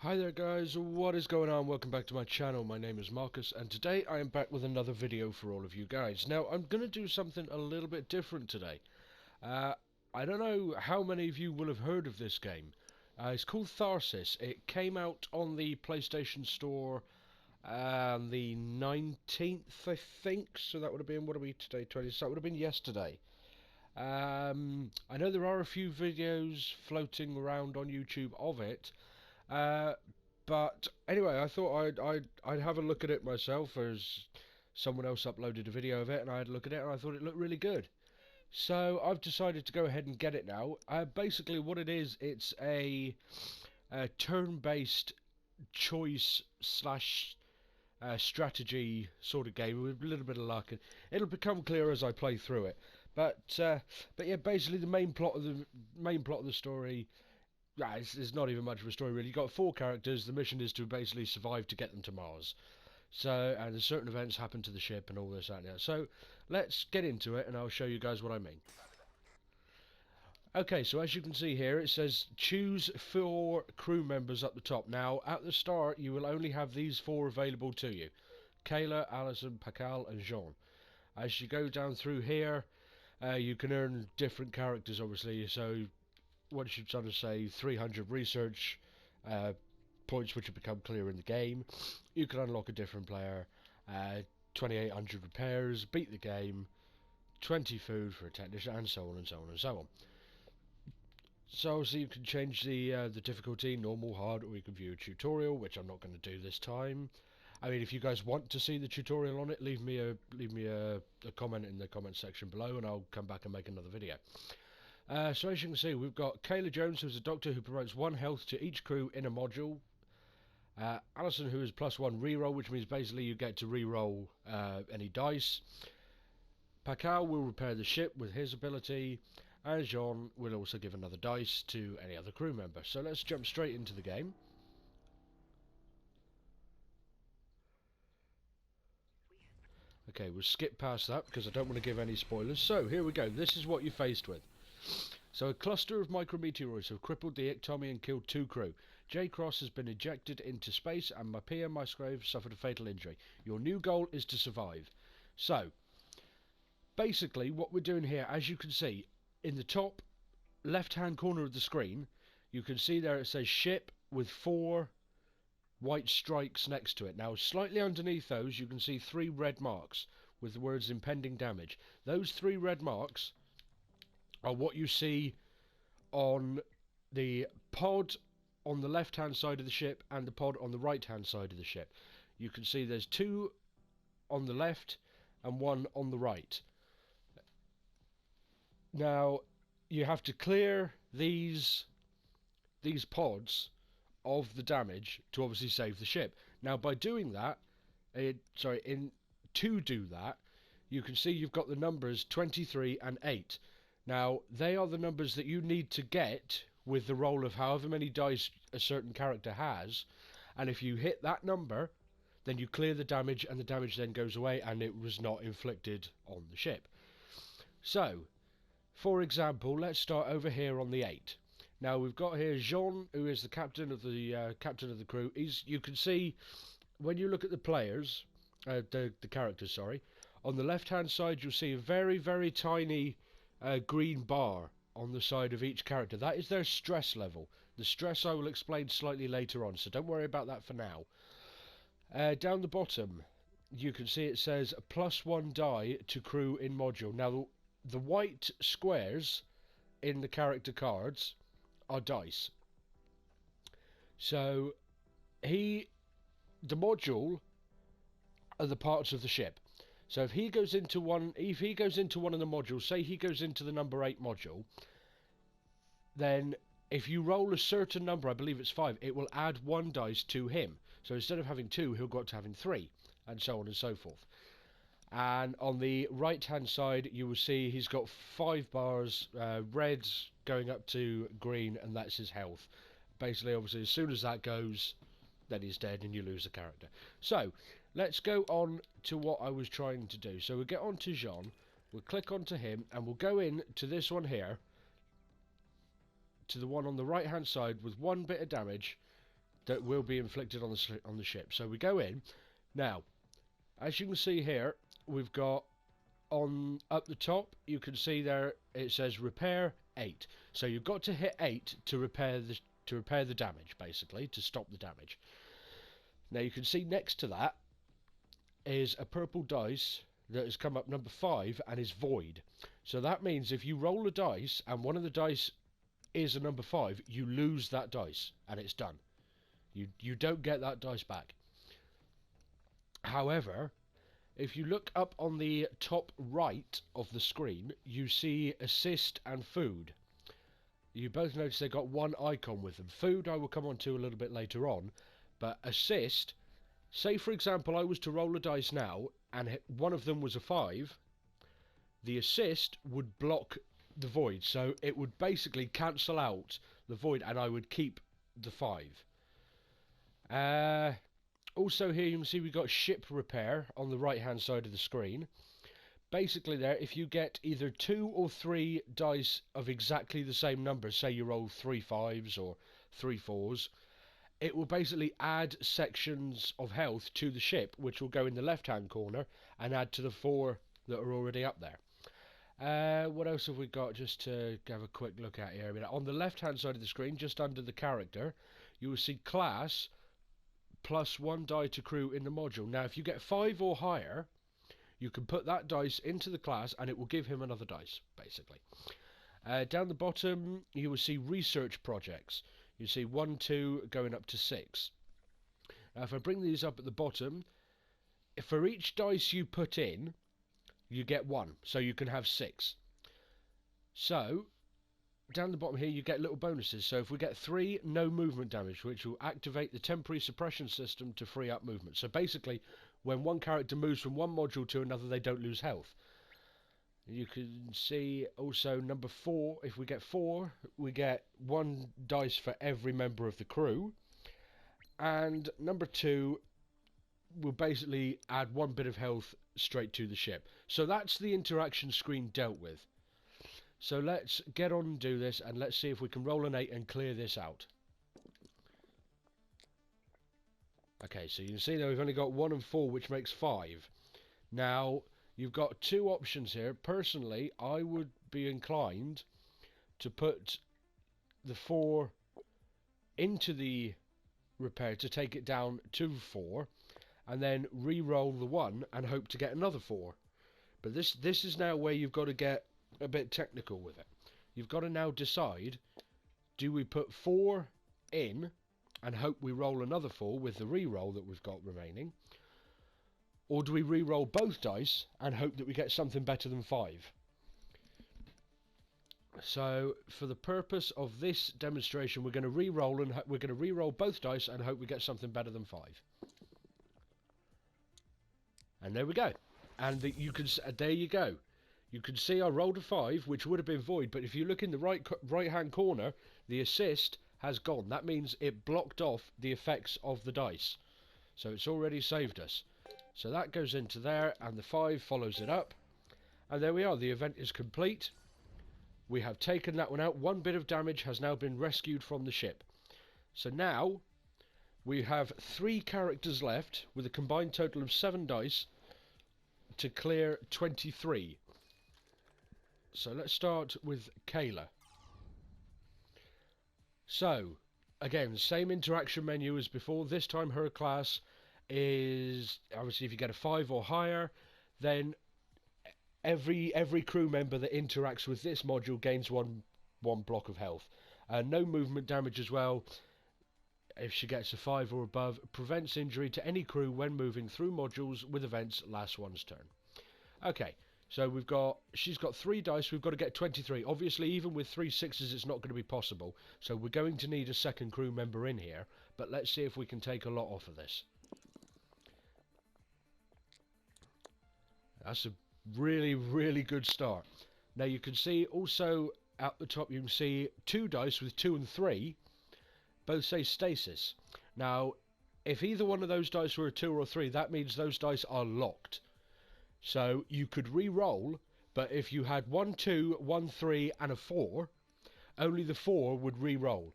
Hi there guys, what is going on? Welcome back to my channel. My name is Marcus and today I am back with another video for all of you guys. Now I'm going to do something a little bit different today. I don't know how many of you will have heard of this game. It's called Tharsis. It came out on the PlayStation Store the 19th I think, so that would have been, what are we today, 20, so that would have been yesterday. I know there are a few videos floating around on YouTube of it. But anyway, I thought I'd have a look at it myself, as someone else uploaded a video of it, and I had a look at it, and I thought it looked really good. So I've decided to go ahead and get it now. Basically, what it is, it's a turn-based choice slash strategy sort of game with a little bit of luck, and it'll become clear as I play through it. But yeah, basically the main plot of the story. Yeah, it's not even much of a story really. You've got four characters. The mission is to basically survive to get them to Mars. So, and there's certain events happen to the ship and all this, that, and that. So, let's get into it and I'll show you guys what I mean. Okay, so as you can see here, it says choose 4 crew members at the top. Now, at the start, you will only have these 4 available to you. Kayla, Alison, Pascal, and Jean. As you go down through here, you can earn different characters, obviously. So, once you've done, say, 300 research points, which will become clear in the game, you can unlock a different player, 2800 repairs, beat the game, 20 food for a technician, and so on and so on and so on. So obviously you can change the difficulty, normal, hard, or you can view a tutorial, which I'm not going to do this time. I mean, if you guys want to see the tutorial on it, leave me a comment in the comment section below, and I'll come back and make another video. So as you can see, we've got Kayla Jones, who's a doctor who promotes 1 health to each crew in a module. Alison, who is +1 reroll, which means basically you get to reroll any dice. Pascal will repair the ship with his ability, and Jean will also give another dice to any other crew member. So let's jump straight into the game. Okay, we'll skip past that because I don't want to give any spoilers. So here we go. This is what you're faced with. So a cluster of micrometeoroids have crippled the Tommy and killed 2 crew. J. Cross has been ejected into space and Mapia Musgrave suffered a fatal injury. Your new goal is to survive. So, basically what we're doing here, as you can see, in the top left-hand corner of the screen, you can see there it says ship with 4 white strikes next to it. Now, slightly underneath those, you can see 3 red marks with the words impending damage. Those 3 red marks are what you see on the pod on the left hand side of the ship and the pod on the right hand side of the ship. You can see there's 2 on the left and 1 on the right. Now you have to clear these pods of the damage to obviously save the ship. Now by doing that, to do that, you can see you've got the numbers 23 and 8. Now, they are the numbers that you need to get with the roll of however many dice a certain character has, and if you hit that number, then you clear the damage, and the damage then goes away, and it was not inflicted on the ship. So, for example, let's start over here on the 8. Now, we've got here Jean, who is the captain of the crew. You can see, when you look at the players, the characters, sorry, on the left-hand side, you'll see a very, very tiny green bar on the side of each character. That is their stress level. The stress I will explain slightly later on, so don't worry about that for now. Down the bottom, you can see it says +1 die to crew in module. Now, the white squares in the character cards are dice. So, the module are the parts of the ship. So if he goes into one of the modules, say he goes into the number 8 module, then if you roll a certain number, I believe it's 5, it will add 1 dice to him. So instead of having 2, he'll go up to having 3, and so on and so forth. And on the right hand side, you will see he's got 5 bars, red going up to green, and that's his health. Basically, obviously, as soon as that goes, then he's dead and you lose the character. So, let's go on to what I was trying to do. So we'll get on to Jean, we'll click onto him, and we'll go in to this one here, to the one on the right hand side with 1 bit of damage, that will be inflicted on the ship. So we go in. Now, as you can see here, we've got on up the top, you can see there it says repair 8. So you've got to hit 8 to repair the damage, basically, to stop the damage. Now you can see next to that is a purple dice that has come up number 5 and is void. So that means if you roll a dice and one of the dice is a number 5, you lose that dice and it's done. You don't get that dice back. However, if you look up on the top right of the screen, you see assist and food. You both notice they've got one icon with them. Food I will come on to a little bit later on, but assist, say for example I was to roll a dice now and one of them was a 5, the assist would block the void, so it would basically cancel out the void and I would keep the 5. Also here you can see we've got ship repair on the right hand side of the screen. Basically there, if you get either 2 or 3 dice of exactly the same number, say you roll 3 5s or 3 4s, it will basically add sections of health to the ship, which will go in the left hand corner and add to the 4 that are already up there. What else have we got just to have a quick look at here? I mean, on the left hand side of the screen, just under the character, you will see class plus 1 die to crew in the module. Now if you get 5 or higher, you can put that dice into the class and it will give him another dice, basically. Down the bottom you will see research projects. You see 1, 2 going up to 6. Now if I bring these up at the bottom, for each dice you put in, you get 1, so you can have 6. So down the bottom here you get little bonuses. So if we get 3, no movement damage, which will activate the temporary suppression system to free up movement. So basically when one character moves from one module to another, they don't lose health. You can see also number 4, if we get 4, we get 1 dice for every member of the crew. And number 2 will basically add 1 bit of health straight to the ship. So that's the interaction screen dealt with. So let's get on and do this, and let's see if we can roll an 8 and clear this out. Okay, so you can see that we've only got 1 and 4, which makes 5. Now, you've got 2 options here. Personally, I would be inclined to put the 4 into the repair to take it down to 4, and then re-roll the 1 and hope to get another 4. But this is now where you've got to get a bit technical with it. You've got to now decide, do we put 4 in and hope we roll another 4 with the re-roll that we've got remaining, or do we re-roll both dice and hope that we get something better than 5? So for the purpose of this demonstration, we're going to re-roll, and we're going to re-roll both dice and hope we get something better than 5. And there we go. And there you go. You can see I rolled a 5, which would have been void, but if you look in the right hand corner, the assist has gone. That means it blocked off the effects of the dice. So it's already saved us. So that goes into there, and the 5 follows it up. And there we are, the event is complete. We have taken that one out. 1 bit of damage has now been rescued from the ship. So now we have 3 characters left with a combined total of 7 dice to clear 23. So let's start with Kayla. So, again, same interaction menu as before. This time her class is, obviously if you get a 5 or higher, then every crew member that interacts with this module gains one block of health. No movement damage as well. If she gets a 5 or above, prevents injury to any crew when moving through modules with events last one's turn. Okay. So she's got 3 dice, we've got to get 23. Obviously, even with 3 6s, it's not going to be possible. So we're going to need a second crew member in here. But let's see if we can take a lot off of this. That's a really, really good start. Now you can see also at the top, you can see 2 dice with 2 and 3. Both say stasis. Now, if either one of those dice were a 2 or a 3, that means those dice are locked. So you could re-roll, but if you had 1 2, 1 3 and a 4, only the 4 would re-roll.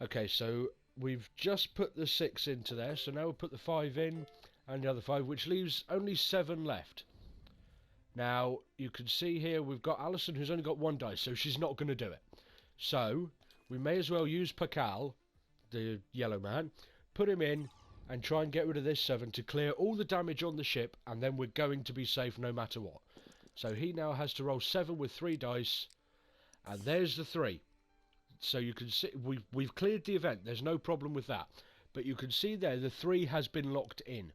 Okay, so we've just put the 6 into there, so now we'll put the 5 in and the other 5, which leaves only 7 left. Now you can see here we've got Alison, who's only got 1 dice, so she's not going to do it. So we may as well use Pakal, the yellow man, put him in and try and get rid of this 7 to clear all the damage on the ship, and then we're going to be safe no matter what. So he now has to roll 7 with 3 dice, and there's the 3. So you can see we've cleared the event, there's no problem with that. But you can see there the 3 has been locked in.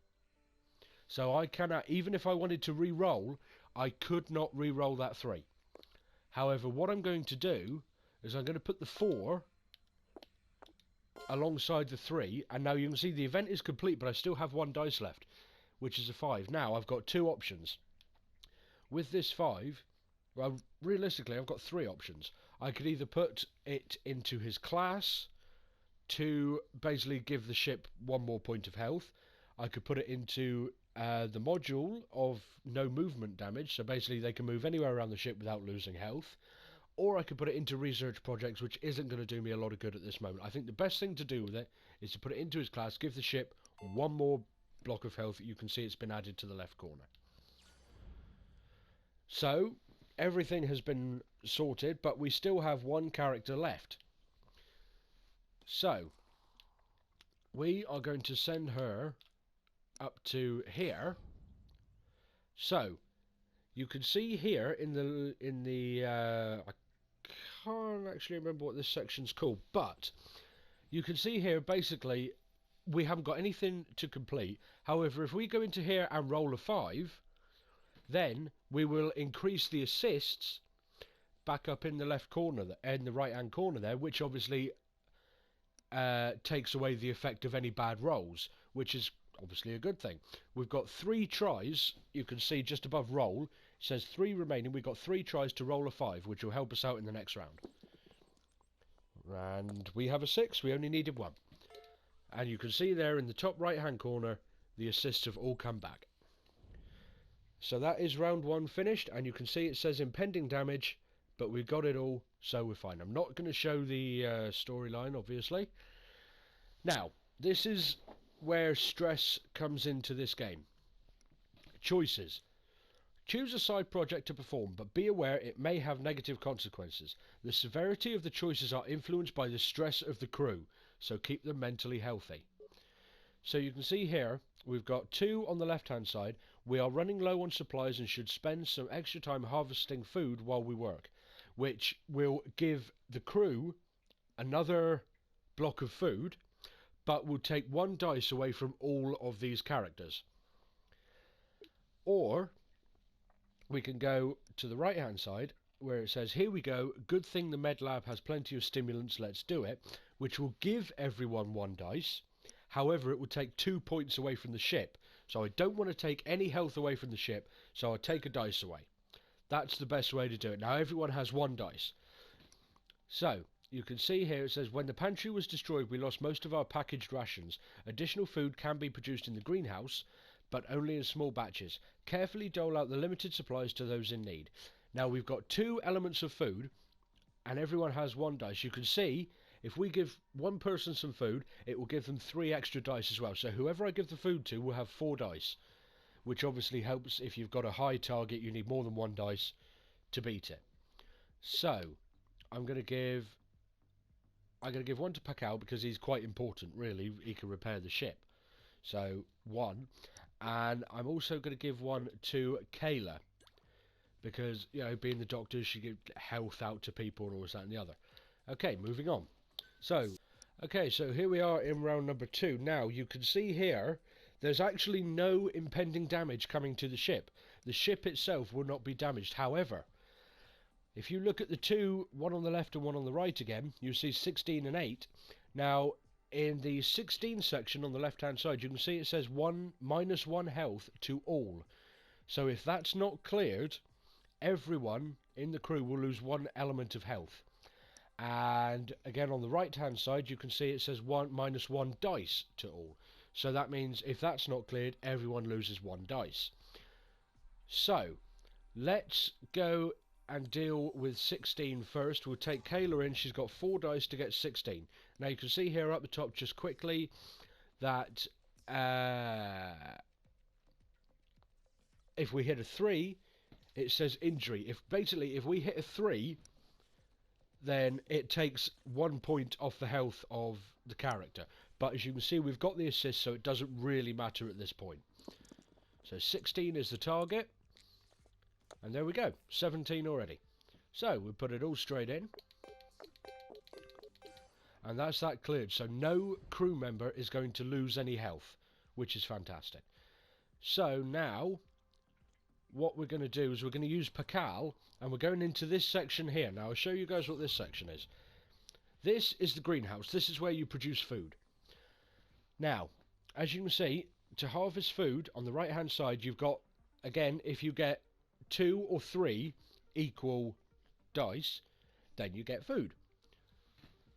So I cannot, even if I wanted to re-roll, I could not re-roll that 3. However, what I'm going to do is I'm going to put the 4 alongside the 3, and now you can see the event is complete, but I still have 1 dice left, which is a 5. Now I've got 2 options. With this 5, well, realistically I've got 3 options. I could either put it into his class to basically give the ship 1 more point of health. I could put it into the module of no movement damage, so basically they can move anywhere around the ship without losing health. Or I could put it into research projects, which isn't going to do me a lot of good at this moment. I think the best thing to do with it is to put it into his class, give the ship 1 more block of health. You can see it's been added to the left corner. So everything has been sorted, but we still have 1 character left. So we are going to send her up to here. So you can see here in the I can't actually remember what this section's called, but you can see here basically we haven't got anything to complete. However, if we go into here and roll a 5, then we will increase the assists back up in the left corner, in the right hand corner there, which obviously takes away the effect of any bad rolls, which is obviously a good thing. We've got 3 tries. You can see just above roll it says 3 remaining. We've got 3 tries to roll a 5, which will help us out in the next round. And we have a 6. We only needed 1. And you can see there in the top right hand corner the assists have all come back. So that is round 1 finished, and you can see it says impending damage, but we've got it all, so we're fine. I'm not going to show the storyline, obviously. Now, this is where stress comes into this game. Choices. Choose a side project to perform, but be aware it may have negative consequences. The severity of the choices are influenced by the stress of the crew, so keep them mentally healthy. So you can see here, we've got 2 on the left hand side. We are running low on supplies and should spend some extra time harvesting food while we work, which will give the crew another block of food, but will take 1 dice away from all of these characters. Or we can go to the right hand side where it says, here we go, good thing the med lab has plenty of stimulants, let's do it, which will give everyone 1 dice. However, it will take 2 points away from the ship, so I don't want to take any health away from the ship, so I'll take a dice away. That's the best way to do it. Now everyone has 1 dice. So you can see here it says, when the pantry was destroyed we lost most of our packaged rations. Additional food can be produced in the greenhouse, but only in small batches. Carefully dole out the limited supplies to those in need. Now we've got 2 elements of food, and everyone has 1 dice. You can see, if we give 1 person some food, it will give them 3 extra dice as well. So whoever I give the food to will have 4 dice, which obviously helps if you've got a high target, you need more than 1 dice to beat it. So I'm going to give 1 to Pakal because he's quite important, really. He can repair the ship. So 1. And I'm also going to give 1 to Kayla because, you know, being the doctor, she gives health out to people and all this, that and the other. Okay, moving on. So here we are in round number 2. Now you can see here there's actually no impending damage coming to the ship. The ship itself will not be damaged. However, if you look at the 2, 1 on the left and 1 on the right again, you see 16 and 8. Now in the 16 section on the left hand side you can see it says -1 health to all. So if that's not cleared, everyone in the crew will lose 1 element of health. And again on the right hand side you can see it says -1 dice to all. So that means if that's not cleared, everyone loses 1 dice. So let's go and deal with 16 first. We'll take Kayla in. She's got 4 dice to get 16. Now you can see here up the top just quickly that if we hit a 3, it says injury. If we hit a 3, then it takes 1 point off the health of the character. But as you can see, we've got the assist, so it doesn't really matter at this point. So 16 is the target. And there we go, 17 already. So we put it all straight in. And that's that cleared. So no crew member is going to lose any health, which is fantastic. So now, what we're going to do is we're going to use Pakal, and we're going into this section here. Now I'll show you guys what this section is. This is the greenhouse. This is where you produce food. Now, as you can see, to harvest food, on the right hand side you've got, again, if you get 2 or 3 equal dice, then you get food.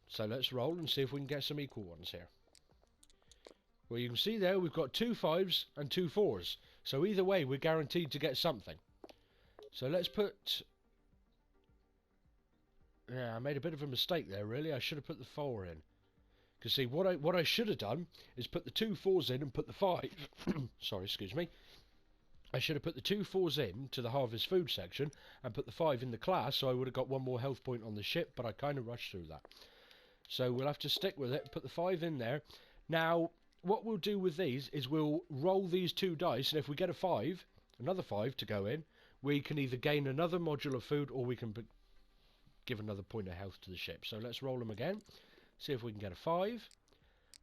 So let's roll and see if we can get some equal ones here. Well, you can see there we've got 2 5s and 2 4s. So either way we're guaranteed to get something. So let's put... Yeah, I made a bit of a mistake there really. I should have put the 4 in. Because see, what I should have done is put the 2 4s in and put the 5... Sorry, excuse me. I should have put the 2 4s in to the harvest food section and put the 5 in the class, so I would have got 1 more health point on the ship, but I kind of rushed through that. So we'll have to stick with it, put the 5 in there. Now, what we'll do with these is we'll roll these 2 dice, and if we get a 5, another 5 to go in, we can either gain another module of food or we can give another point of health to the ship. So let's roll them again, see if we can get a 5,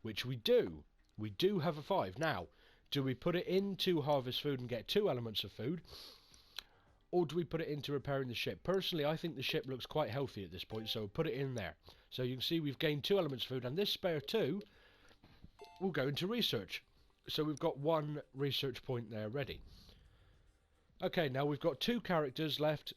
which we do. We do have a 5. Now, do we put it into harvest food and get 2 elements of food? Or do we put it into repairing the ship? Personally, I think the ship looks quite healthy at this point, so we'll put it in there. So you can see we've gained 2 elements of food, and this spare 2 will go into research. So we've got 1 research point there ready. Okay, now we've got 2 characters left,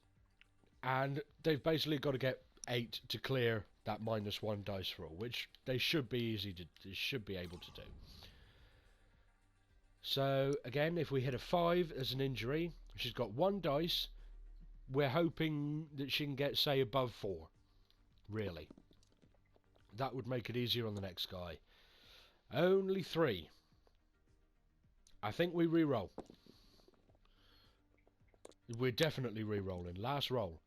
and they've basically got to get 8 to clear that -1 dice roll, which they should be they should be able to do. So again, if we hit a 5 as an injury, she's got 1 dice. We're hoping that she can get, say, above 4. Really. That would make it easier on the next guy. Only 3. I think we re-roll. We're definitely re-rolling. Last roll.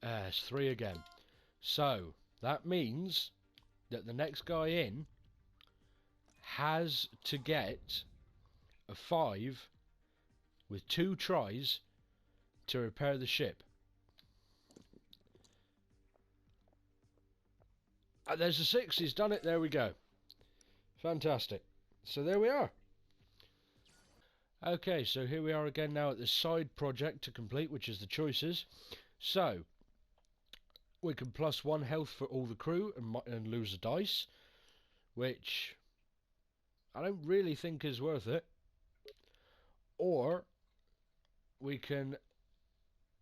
It's 3 again. So that means that the next guy in has to get a 5 with 2 tries to repair the ship. There's a 6. He's done it. There we go. Fantastic. So there we are. Okay, so here we are again now at the side project to complete, which is the choices. So we can +1 health for all the crew and lose a dice, which I don't really think is worth it. Or we can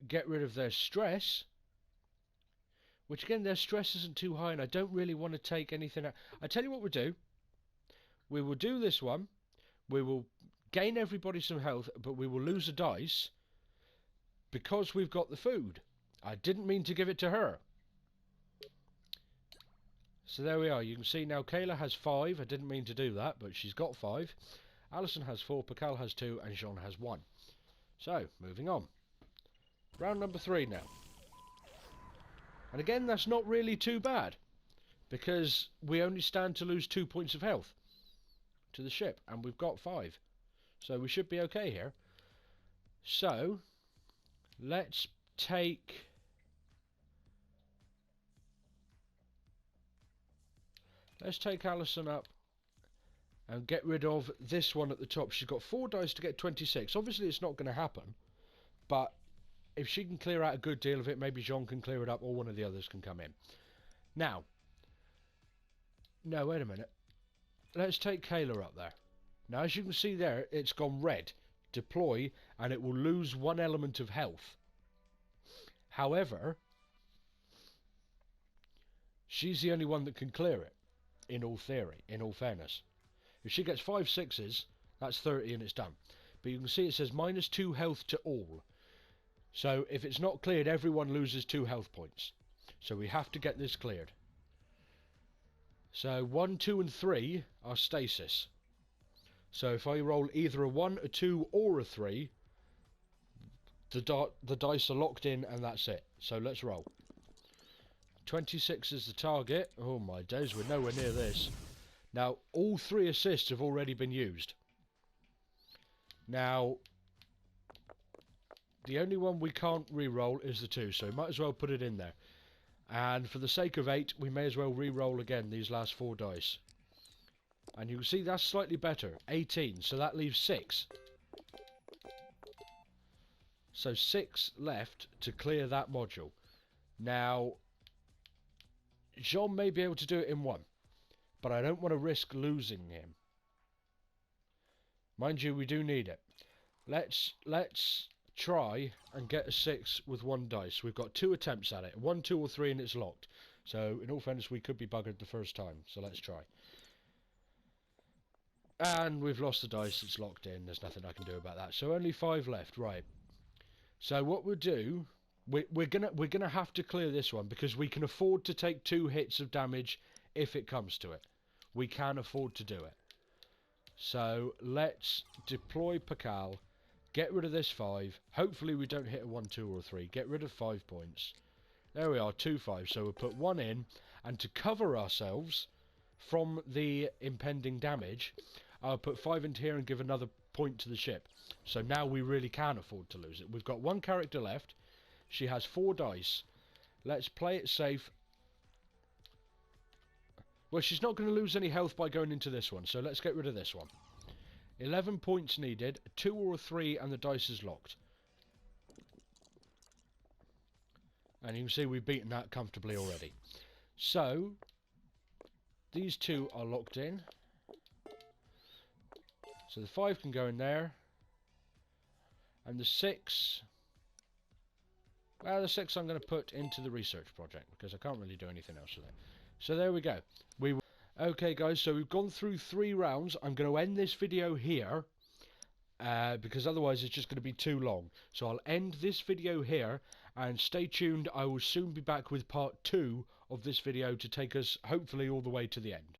get rid of their stress, which again, their stress isn't too high, and I don't really want to take anything out. I tell you what we'll do. We will do this one. We will gain everybody some health, but we will lose a dice because we've got the food. I didn't mean to give it to her. So there we are. You can see now Kayla has 5. I didn't mean to do that, but she's got 5. Alison has 4, Pakal has 2, and Jean has 1. So, moving on. Round number 3 now. And again, that's not really too bad, because we only stand to lose 2 points of health to the ship, and we've got 5. So we should be okay here. So, let's take... Let's take Alison up and get rid of this one at the top. She's got 4 dice to get 26. Obviously it's not going to happen, but if she can clear out a good deal of it, maybe Jean can clear it up, or one of the others can come in. Now, no, wait a minute. Let's take Kayla up there. Now, as you can see there, it's gone red. Deploy, and it will lose 1 element of health. However, she's the only one that can clear it, in all theory, in all fairness. If she gets 5 6s, that's 30 and it's done. But you can see it says -2 health to all. So if it's not cleared, everyone loses 2 health points. So we have to get this cleared. So 1, 2 and 3 are stasis. So if I roll either a 1, a 2 or a 3, the dice are locked in and that's it. So let's roll. 26 is the target. Oh my days, we're nowhere near this. Now, all 3 assists have already been used. Now, the only one we can't re-roll is the 2, so we might as well put it in there. And for the sake of 8, we may as well re-roll again these last 4 dice. And you can see that's slightly better. 18, so that leaves 6. So 6 left to clear that module. Now, Jean may be able to do it in 1, but I don't want to risk losing him. Mind you, we do need it. Let's try and get a 6 with 1 dice. We've got 2 attempts at it. 1, 2 or 3 and it's locked. So in all fairness, we could be buggered the first time. So let's try. And we've lost the dice. It's locked in. There's nothing I can do about that. So only 5 left. Right. So what we'll do, we're gonna have to clear this one because we can afford to take 2 hits of damage if it comes to it. We can afford to do it. So let's deploy Pakal. Get rid of this 5. Hopefully we don't hit a 1, 2 or a 3. Get rid of 5 points. There we are, 2 5. So we'll put 1 in. And to cover ourselves from the impending damage, I'll put 5 into here and give another point to the ship. So now we really can afford to lose it. We've got 1 character left. She has 4 dice. Let's play it safe. Well, she's not going to lose any health by going into this one. So let's get rid of this one. 11 points needed, 2 or a 3 and the dice is locked. And you can see we've beaten that comfortably already. So, these 2 are locked in. So the 5 can go in there. And the 6... Well, the 6 I'm going to put into the research project because I can't really do anything else with it. So there we go. Okay guys, so we've gone through 3 rounds. I'm going to end this video here because otherwise it's just going to be too long. So I'll end this video here and stay tuned. I will soon be back with part 2 of this video to take us hopefully all the way to the end.